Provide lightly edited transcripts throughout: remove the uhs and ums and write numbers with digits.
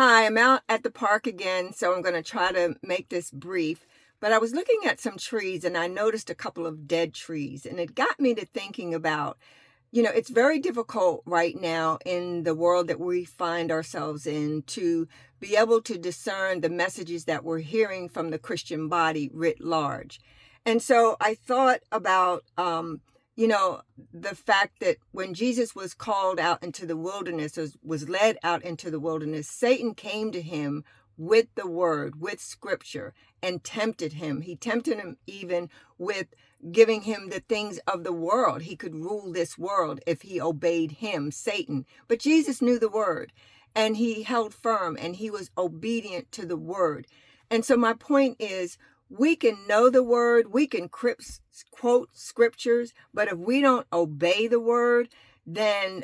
Hi, I'm out at the park again, so I'm going to try to make this brief. But I was looking at some trees and I noticed a couple of dead trees, and it got me to thinking about, it's very difficult right now in the world that we find ourselves in to be able to discern the messages that we're hearing from the Christian body writ large. And so I thought about, you know, the fact that when Jesus was called out into the wilderness, was led out into the wilderness, Satan came to him with the word, with scripture, and tempted him. He tempted him even with giving him the things of the world. He could rule this world if he obeyed him, Satan. But Jesus knew the word, and he held firm, and he was obedient to the word. And so my point is, we can know the word, we can quote scriptures, but if we don't obey the word, then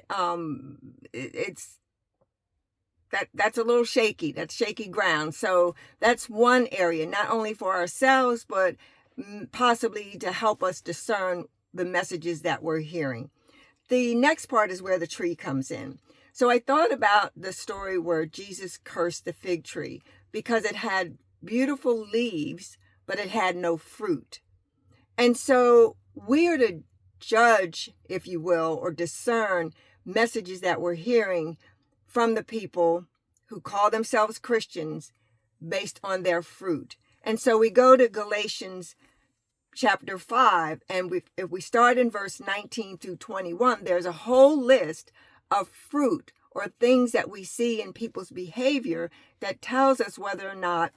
that's a little shaky. That's shaky ground. So that's one area, not only for ourselves, but possibly to help us discern the messages that we're hearing. The next part is where the tree comes in. So I thought about the story where Jesus cursed the fig tree because it had beautiful leaves, but it had no fruit. And so we are to judge, if you will, or discern messages that we're hearing from the people who call themselves Christians based on their fruit. And so we go to Galatians chapter 5, and if we start in verse 19 through 21, there's a whole list of fruit or things that we see in people's behavior that tells us whether or not,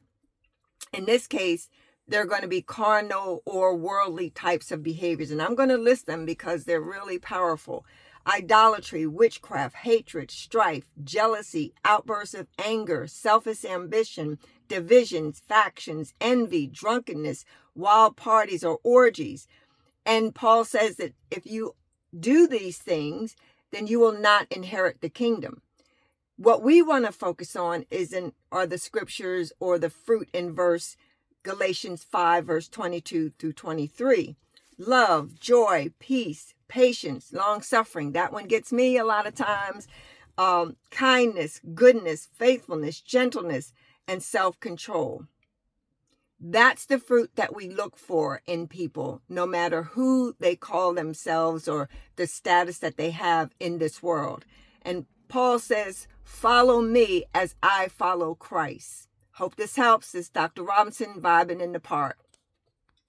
in this case, they're going to be carnal or worldly types of behaviors. And I'm going to list them because they're really powerful. Idolatry, witchcraft, hatred, strife, jealousy, outbursts of anger, selfish ambition, divisions, factions, envy, drunkenness, wild parties or orgies. And Paul says that if you do these things, then you will not inherit the kingdom. What we want to focus on are the scriptures or the fruit in Galatians 5, verse 22 through 23. Love, joy, peace, patience, long-suffering. That one gets me a lot of times. Kindness, goodness, faithfulness, gentleness, and self-control. That's the fruit that we look for in people, no matter who they call themselves or the status that they have in this world. And Paul says, follow me as I follow Christ. Hope this helps. This is Dr. Robinson, vibing in the park.